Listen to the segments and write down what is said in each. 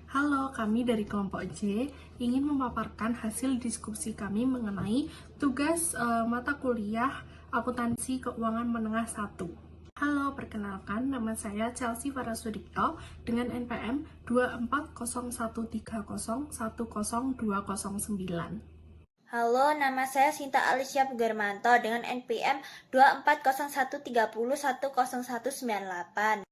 Halo, kami dari kelompok J ingin memaparkan hasil diskusi kami mengenai tugas mata kuliah Akuntansi Keuangan Menengah 1. Halo, perkenalkan nama saya Chelsea Farasudipto dengan NPM 24013010209. Halo, nama saya Sinta Alicia Pugarmanto dengan NPM 24013010198.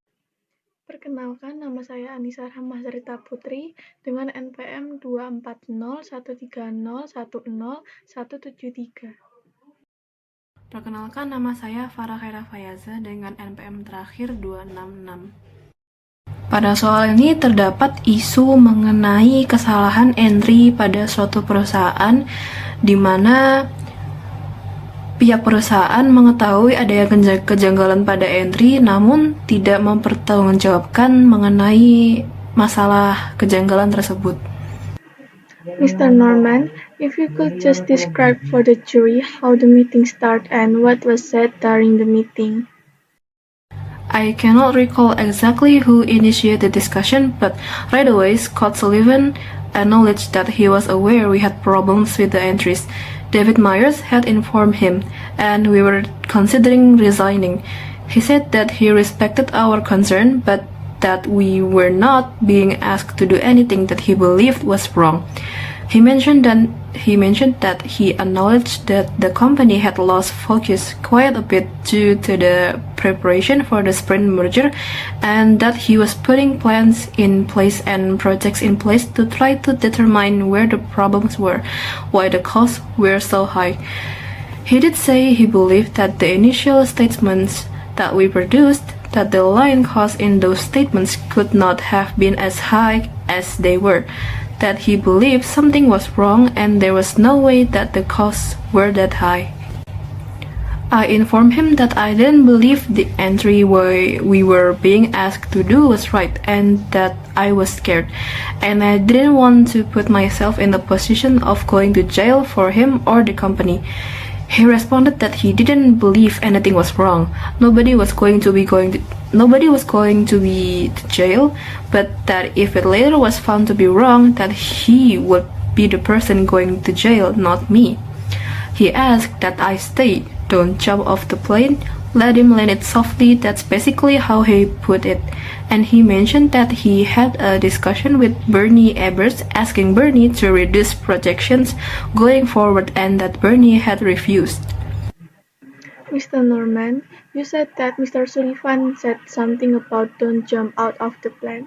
Perkenalkan, nama saya Anissa Rahmasrita Putri dengan NPM 24013010173. Perkenalkan, nama saya Farah Khaira Fayaza dengan NPM terakhir 266. Pada soal ini terdapat isu mengenai kesalahan entry pada suatu perusahaan di mana pihak perusahaan mengetahui adanya kejanggalan pada entry namun tidak mempertanggungjawabkan mengenai masalah kejanggalan tersebut. Mr. Norman, if you could just describe for the jury how the meeting started and what was said during the meeting. I cannot recall exactly who initiated the discussion, but right away Scott Sullivan acknowledged that he was aware we had problems with the entries. David Myers had informed him, and we were considering resigning. He said that he respected our concern, but that we were not being asked to do anything that he believed was wrong. He mentioned that he acknowledged that the company had lost focus quite a bit due to the preparation for the Sprint merger, and that he was putting plans in place and projects in place to try to determine where the problems were, why the costs were so high. He did say he believed that the initial statements that we produced, that the line costs in those statements could not have been as high as they were, that he believed something was wrong and there was no way that the costs were that high. I informed him that I didn't believe the entry we were being asked to do was right and that I was scared, and I didn't want to put myself in the position of going to jail for him or the company. He responded that he didn't believe anything was wrong. Nobody was going to be to jail, but that if it later was found to be wrong, that he would be the person going to jail, not me. He asked that I stay, don't jump off the plane, let him land it softly. That's basically how he put it. And he mentioned that he had a discussion with Bernie Ebbers, asking Bernie to reduce projections going forward, and that Bernie had refused. Mr. Norman, you said that Mr. Sullivan said something about don't jump out of the plane.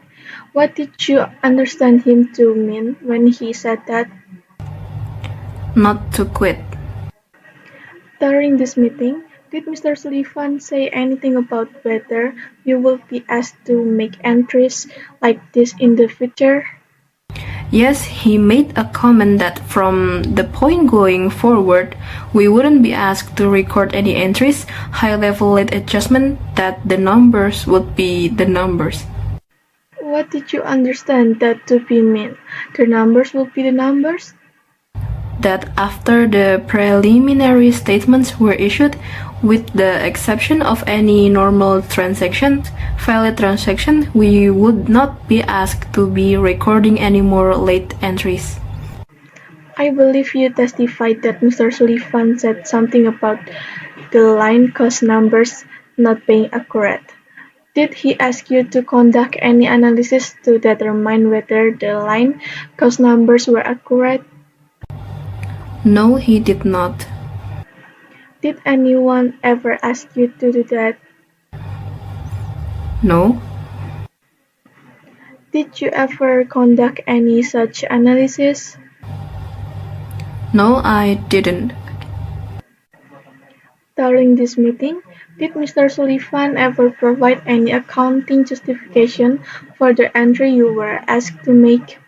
What did you understand him to mean when he said that? Not to quit. During this meeting, did Mr. Sullivan say anything about whether you will be asked to make entries like this in the future? Yes, he made a comment that from the point going forward, we wouldn't be asked to record any entries, high-level late adjustment, that the numbers would be the numbers. What did you understand that to be mean? The numbers will be the numbers? That after the preliminary statements were issued, with the exception of any normal transactions, valid transaction, we would not be asked to be recording any more late entries. I believe you testified that Mr. Sullivan said something about the line cost numbers not being accurate. Did he ask you to conduct any analysis to determine whether the line cost numbers were accurate? No, he did not. Did anyone ever ask you to do that? No. Did you ever conduct any such analysis? No, I didn't. During this meeting, did Mr. Sullivan ever provide any accounting justification for the entry you were asked to make?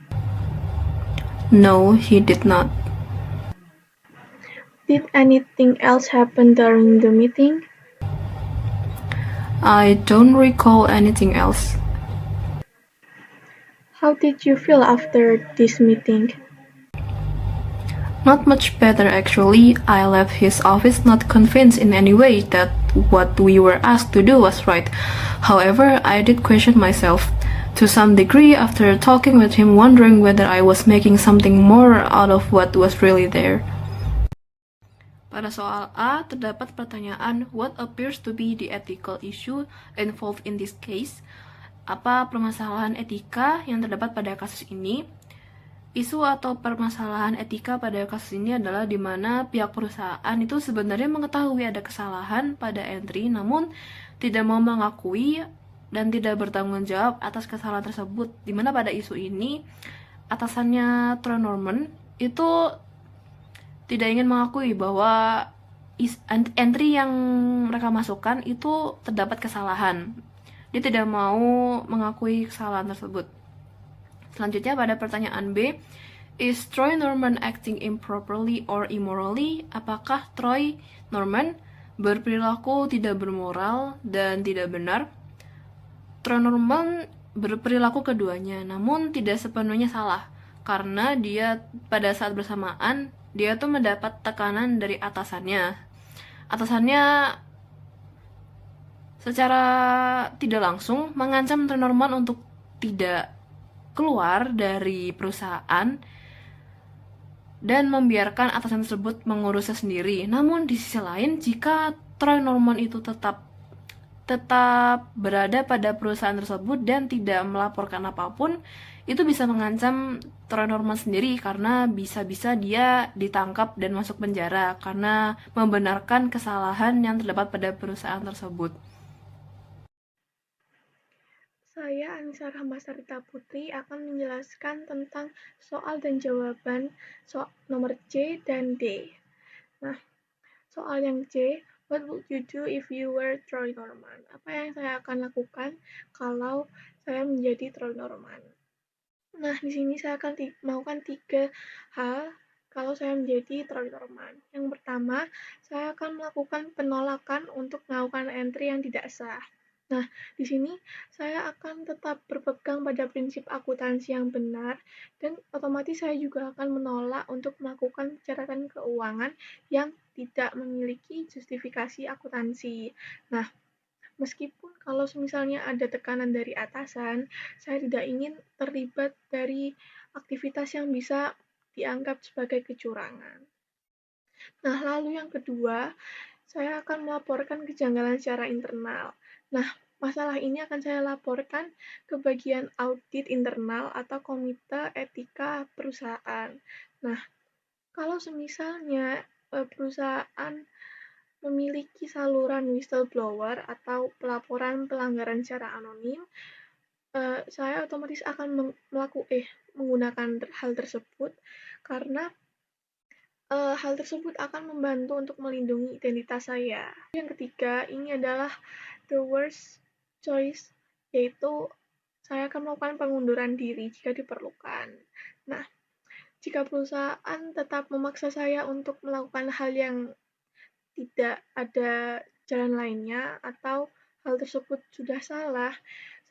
No, he did not. Did anything else happen during the meeting? I don't recall anything else. How did you feel after this meeting? Not much better actually. I left his office not convinced in any way that what we were asked to do was right. However, I did question myself. to some degree after talking with him, wondering whether I was making something more out of what was really there. Pada soal A, terdapat pertanyaan what appears to be the ethical issue involved in this case. Apa permasalahan etika yang terdapat pada kasus ini? Isu atau permasalahan etika pada kasus ini adalah di mana pihak perusahaan itu sebenarnya mengetahui ada kesalahan pada entry, namun tidak mau mengakui dan tidak bertanggung jawab atas kesalahan tersebut. Di mana pada isu ini, atasannya Troy Norman itu tidak ingin mengakui bahwa entry yang mereka masukkan itu terdapat kesalahan. Dia tidak mau mengakui kesalahan tersebut. Selanjutnya pada pertanyaan B, is Troy Norman acting improperly or immorally? Apakah Troy Norman berperilaku tidak bermoral dan tidak benar? Troy Norman berperilaku keduanya, namun tidak sepenuhnya salah, karena dia pada saat bersamaan dia tuh mendapat tekanan dari atasannya. Atasannya secara tidak langsung mengancam Troy Norman untuk tidak keluar dari perusahaan dan membiarkan atasan tersebut mengurusnya sendiri. Namun di sisi lain, jika Troy Norman itu tetap berada pada perusahaan tersebut dan tidak melaporkan apapun, itu bisa mengancam Troy Norman sendiri karena bisa-bisa dia ditangkap dan masuk penjara karena membenarkan kesalahan yang terdapat pada perusahaan tersebut. Saya Anissa Rahmasarita Putri akan menjelaskan tentang soal dan jawaban nomor C dan D. Nah, soal yang C, what would you do if you were Troy Norman? Apa yang saya akan lakukan kalau saya menjadi Troy Norman? Nah, di sini saya akan melakukan 3 hal kalau saya menjadi Troy Norman. Yang pertama, saya akan melakukan penolakan untuk melakukan entry yang tidak sah. Nah, di sini saya akan tetap berpegang pada prinsip akuntansi yang benar dan otomatis saya juga akan menolak untuk melakukan pencatatan keuangan yang tidak memiliki justifikasi akuntansi. Nah, meskipun kalau misalnya ada tekanan dari atasan, saya tidak ingin terlibat dari aktivitas yang bisa dianggap sebagai kecurangan. Nah, lalu yang kedua, saya akan melaporkan kejanggalan secara internal. Nah, masalah ini akan saya laporkan ke bagian audit internal atau komite etika perusahaan. Nah, kalau semisalnya perusahaan memiliki saluran whistleblower atau pelaporan pelanggaran secara anonim, saya otomatis akan menggunakan hal tersebut karena hal tersebut akan membantu untuk melindungi identitas saya. Yang ketiga, ini adalah the worst choice, yaitu saya akan melakukan pengunduran diri jika diperlukan. Nah, jika perusahaan tetap memaksa saya untuk melakukan hal yang tidak ada jalan lainnya atau hal tersebut sudah salah,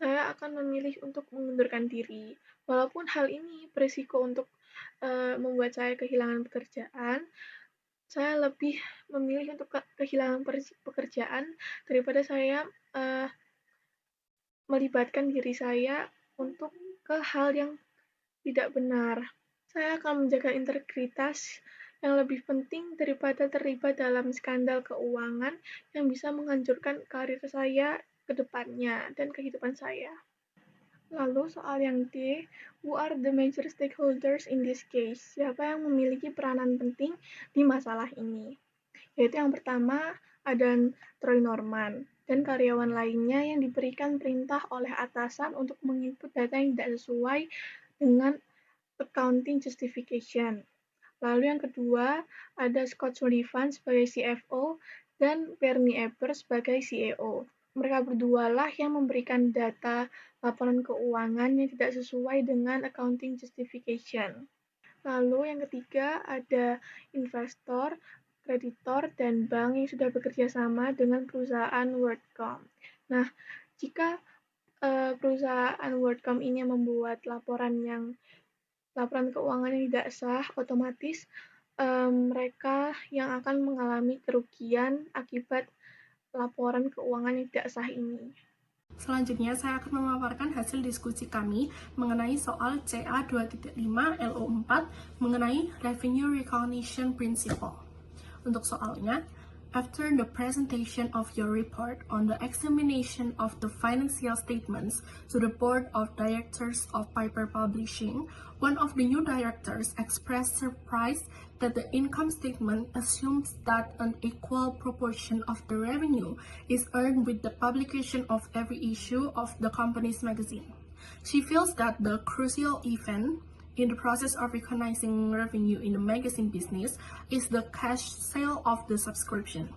saya akan memilih untuk mengundurkan diri. Walaupun hal ini berisiko untuk membuat saya kehilangan pekerjaan, saya lebih memilih untuk kehilangan pekerjaan daripada saya melibatkan diri saya untuk ke hal yang tidak benar. Saya akan menjaga integritas yang lebih penting daripada terlibat dalam skandal keuangan yang bisa menghancurkan karir saya ke depannya dan kehidupan saya. Lalu soal yang D, who are the major stakeholders in this case? Siapa yang memiliki peranan penting di masalah ini? Yaitu yang pertama ada Troy Norman dan karyawan lainnya yang diberikan perintah oleh atasan untuk menginput data yang tidak sesuai dengan accounting justification. Lalu yang kedua, ada Scott Sullivan sebagai CFO dan Bernie Ebbers sebagai CEO. Mereka berdua lah yang memberikan data laporan keuangan yang tidak sesuai dengan accounting justification. Lalu yang ketiga, ada investor, kreditor, dan bank yang sudah bekerja sama dengan perusahaan WorldCom. Nah, jika perusahaan WorldCom ini membuat laporan keuangan yang tidak sah, otomatis mereka yang akan mengalami kerugian akibat laporan keuangan yang tidak sah ini. Selanjutnya, saya akan memaparkan hasil diskusi kami mengenai soal CA 2.5 LO4 mengenai Revenue Recognition Principle. Untuk soalnya, after the presentation of your report on the examination of the financial statements to the Board of Directors of Piper Publishing, one of the new directors expressed surprise that the income statement assumes that an equal proportion of the revenue is earned with the publication of every issue of the company's magazine. She feels that the crucial event in the process of recognizing revenue in the magazine business is the cash sale of the subscription.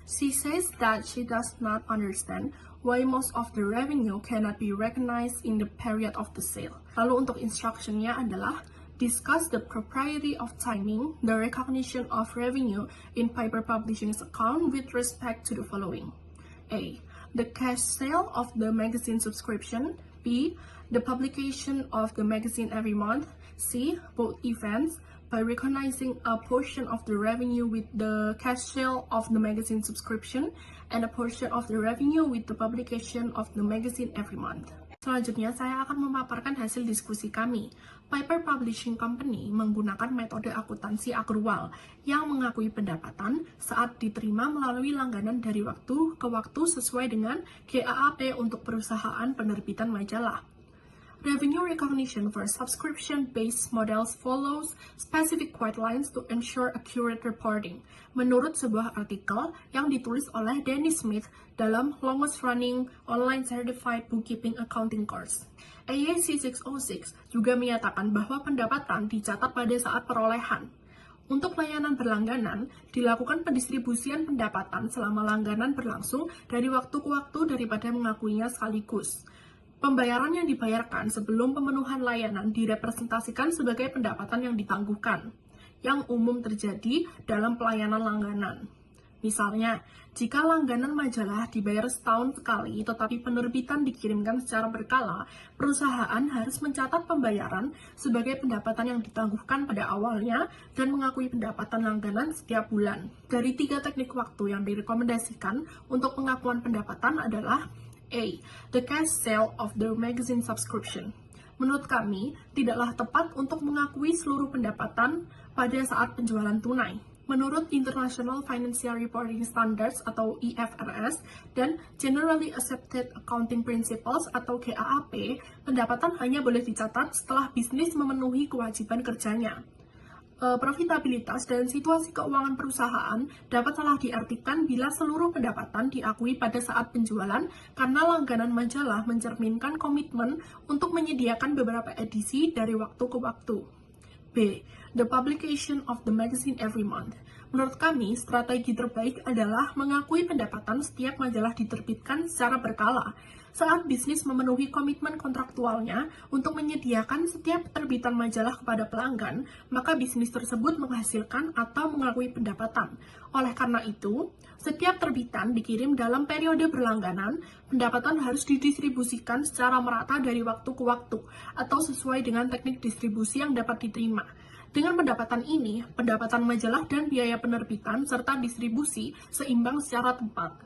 She says that she does not understand why most of the revenue cannot be recognized in the period of the sale. Lalu untuk instructionnya adalah discuss the propriety of timing the recognition of revenue in Piper Publishing's account with respect to the following. A. The cash sale of the magazine subscription. B. The publication of the magazine every month. C. Both events by recognizing a portion of the revenue with the cash sale of the magazine subscription and a portion of the revenue with the publication of the magazine every month. Selanjutnya, saya akan memaparkan hasil diskusi kami. Piper Publishing Company menggunakan metode akuntansi akrual yang mengakui pendapatan saat diterima melalui langganan dari waktu ke waktu sesuai dengan GAAP untuk perusahaan penerbitan majalah. Revenue recognition for subscription-based models follows specific guidelines to ensure accurate reporting, menurut sebuah artikel yang ditulis oleh Danny Smith dalam Longest Running Online Certified Bookkeeping Accounting Course. AAC 606 juga menyatakan bahwa pendapatan dicatat pada saat perolehan. Untuk layanan berlangganan, dilakukan pendistribusian pendapatan selama langganan berlangsung dari waktu ke waktu daripada mengakuinya sekaligus. Pembayaran yang dibayarkan sebelum pemenuhan layanan direpresentasikan sebagai pendapatan yang ditangguhkan, yang umum terjadi dalam pelayanan langganan. Misalnya, jika langganan majalah dibayar setahun sekali tetapi penerbitan dikirimkan secara berkala, perusahaan harus mencatat pembayaran sebagai pendapatan yang ditangguhkan pada awalnya dan mengakui pendapatan langganan setiap bulan. Dari 3 teknik waktu yang direkomendasikan untuk pengakuan pendapatan adalah A. The cash sale of the magazine subscription. Menurut kami, tidaklah tepat untuk mengakui seluruh pendapatan pada saat penjualan tunai. Menurut International Financial Reporting Standards atau IFRS dan Generally Accepted Accounting Principles atau GAAP, pendapatan hanya boleh dicatat setelah bisnis memenuhi kewajiban kerjanya. Profitabilitas dan situasi keuangan perusahaan dapat salah diartikan bila seluruh pendapatan diakui pada saat penjualan karena langganan majalah mencerminkan komitmen untuk menyediakan beberapa edisi dari waktu ke waktu. B. The publication of the magazine every month. Menurut kami, strategi terbaik adalah mengakui pendapatan setiap majalah diterbitkan secara berkala. Saat bisnis memenuhi komitmen kontraktualnya untuk menyediakan setiap terbitan majalah kepada pelanggan, maka bisnis tersebut menghasilkan atau mengakui pendapatan. Oleh karena itu, setiap terbitan dikirim dalam periode berlangganan, pendapatan harus didistribusikan secara merata dari waktu ke waktu, atau sesuai dengan teknik distribusi yang dapat diterima. Dengan pendapatan ini, pendapatan majalah dan biaya penerbitan serta distribusi seimbang secara tepat.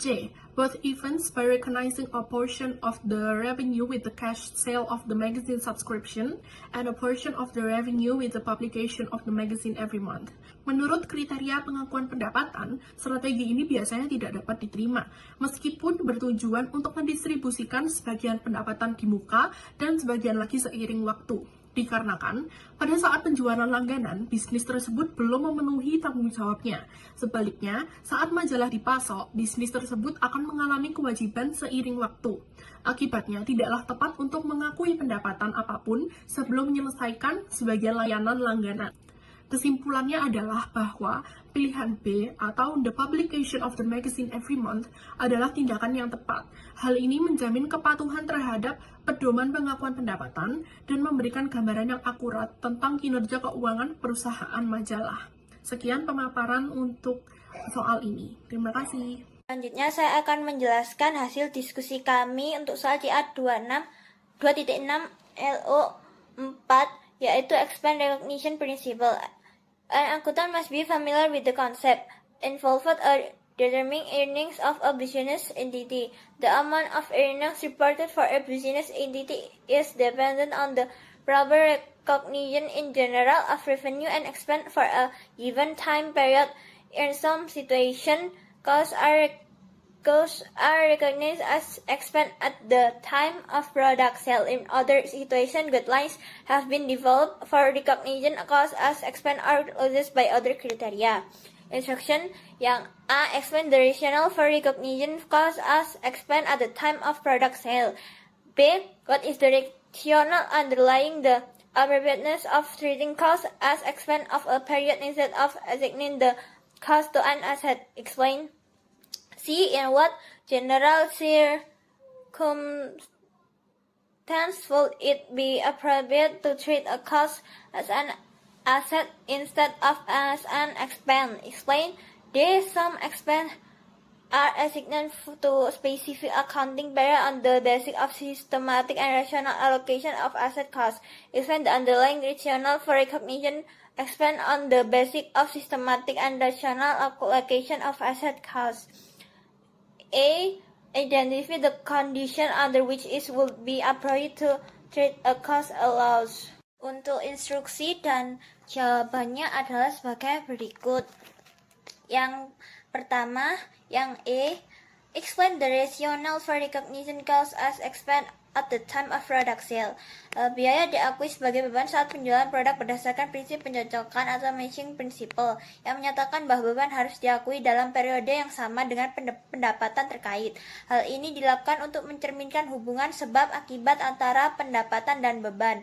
C. Both events by recognizing a portion of the revenue with the cash sale of the magazine subscription and a portion of the revenue with the publication of the magazine every month. Menurut kriteria pengakuan pendapatan, strategi ini biasanya tidak dapat diterima, meskipun bertujuan untuk mendistribusikan sebagian pendapatan di muka dan sebagian lagi seiring waktu. Dikarenakan, pada saat penjualan langganan, bisnis tersebut belum memenuhi tanggung jawabnya. Sebaliknya, saat majalah dipasok, bisnis tersebut akan mengalami kewajiban seiring waktu. Akibatnya, tidaklah tepat untuk mengakui pendapatan apapun sebelum menyelesaikan sebagian layanan langganan. Kesimpulannya adalah bahwa pilihan B atau the publication of the magazine every month adalah tindakan yang tepat. Hal ini menjamin kepatuhan terhadap pedoman pengakuan pendapatan dan memberikan gambaran yang akurat tentang kinerja keuangan perusahaan majalah. Sekian pemaparan untuk soal ini. Terima kasih. Selanjutnya saya akan menjelaskan hasil diskusi kami untuk soal CA 2.6 LO4 yaitu Expense Recognition Principle. An accountant must be familiar with the concept. Involved are determining earnings of a business entity. The amount of earnings reported for a business entity is dependent on the proper recognition in general of revenue and expense for a given time period. In some situations, costs are recognized as expense at the time of product sale. In other situations, guidelines have been developed for recognition costs as expense or losses by other criteria. Instruction yang A. Explain the rationale for recognition costs as expense at the time of product sale. B. What is the rationale underlying the appropriateness of treating costs as expense of a period instead of assigning the cost to an asset? Explain. C. In what general circumstance would it be appropriate to treat a cost as an asset instead of as an expense? Explain. D. Some expense are assigned to specific accounting period on the basis of systematic and rational allocation of asset costs. Explain the underlying rationale for recognition expense on the basis of systematic and rational allocation of asset costs. A. Identify the condition under which it would be appropriate to treat a cost as loss. Untuk instruksi dan jawabannya adalah sebagai berikut. Yang pertama, yang E. Explain the rationale for recognition cost as expense at the time of product sale. Biaya diakui sebagai beban saat penjualan produk berdasarkan prinsip pencocokan atau matching principle yang menyatakan bahwa beban harus diakui dalam periode yang sama dengan pendapatan terkait. Hal ini dilakukan untuk mencerminkan hubungan sebab akibat antara pendapatan dan beban.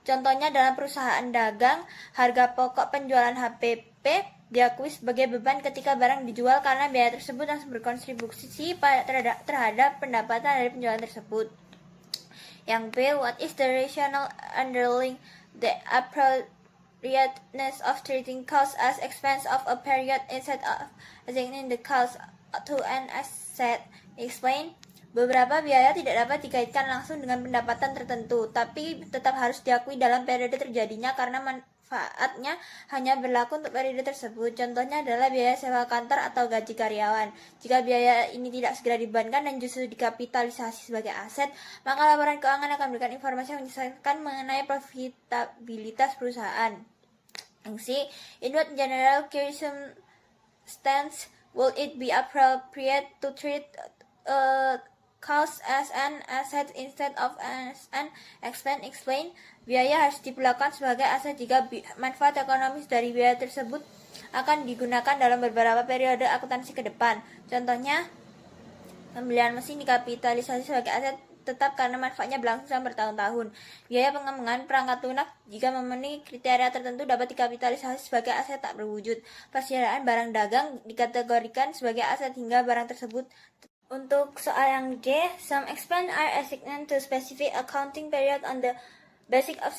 Contohnya dalam perusahaan dagang, harga pokok penjualan HPP diakui sebagai beban ketika barang dijual karena biaya tersebut langsung berkontribusi terhadap pendapatan dari penjualan tersebut. Yang B. What is the rationale underlying the appropriateness of treating costs as expense of a period instead of assigning the cost to an asset? Explain. Beberapa biaya tidak dapat dikaitkan langsung dengan pendapatan tertentu, tapi tetap harus diakui dalam periode terjadinya karena manfaatnya hanya berlaku untuk periode tersebut. Contohnya adalah biaya sewa kantor atau gaji karyawan. Jika biaya ini tidak segera dibebankan dan justru dikapitalisasi sebagai aset, maka laporan keuangan akan memberikan informasi yang menjelaskan mengenai profitabilitas perusahaan. Yang C. In what general circumstance will it be appropriate to treat cost as an asset instead of as an expense? Explain. Biaya harus diperlakukan sebagai aset jika manfaat ekonomis dari biaya tersebut akan digunakan dalam beberapa periode akuntansi ke depan. Contohnya, pembelian mesin dikapitalisasi sebagai aset tetap karena manfaatnya berlangsung selama bertahun-tahun. Biaya pengembangan perangkat lunak jika memenuhi kriteria tertentu dapat dikapitalisasi sebagai aset tak berwujud. Persediaan barang dagang dikategorikan sebagai aset hingga barang tersebut. Untuk soal yang D, some expense are assigned to specific accounting period on the basis of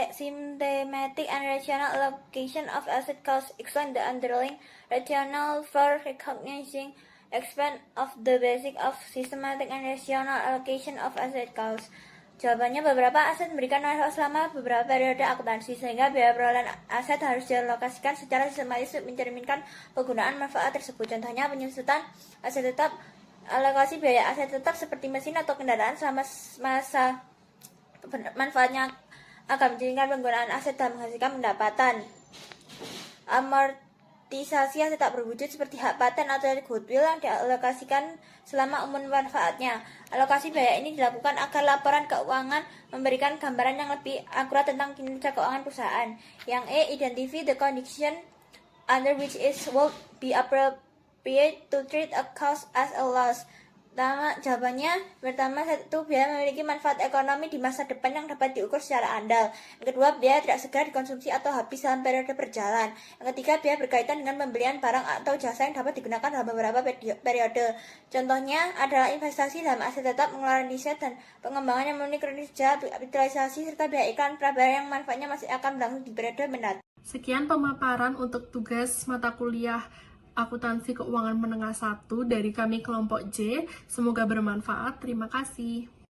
systematic and rational allocation of asset costs. Explain the underlying rationale for recognizing expense of the basis of systematic and rational allocation of asset costs. Jawabannya, beberapa aset memberikan manfaat selama beberapa periode akuntansi, sehingga biaya perolehan aset harus dialokasikan secara sistematis untuk mencerminkan penggunaan manfaat tersebut. Contohnya, penyusutan aset tetap, alokasi biaya aset tetap seperti mesin atau kendaraan selama masa manfaatnya akan mencerminkan penggunaan aset dan menghasilkan pendapatan. Amortisasi aset tak berwujud seperti hak paten atau goodwill yang dialokasikan selama umur manfaatnya. Alokasi biaya ini dilakukan agar laporan keuangan memberikan gambaran yang lebih akurat tentang kinerja keuangan perusahaan. Yang E. Identify the condition under which it would be appropriate to treat a cost as a loss. Jawabannya, pertama, satu, biaya memiliki manfaat ekonomi di masa depan yang dapat diukur secara andal. Yang kedua, biaya tidak segera dikonsumsi atau habis dalam periode berjalan. Yang ketiga, biaya berkaitan dengan pembelian barang atau jasa yang dapat digunakan dalam beberapa periode. Contohnya adalah investasi dalam aset tetap, pengeluaran riset dan pengembangan yang memenuhi kinerja, kapitalisasi, serta biaya iklan prabayar yang manfaatnya masih akan berlangsung di periode mendatang. Sekian pemaparan untuk tugas mata kuliah Akuntansi Keuangan Menengah 1 dari kami kelompok J. Semoga bermanfaat. Terima kasih.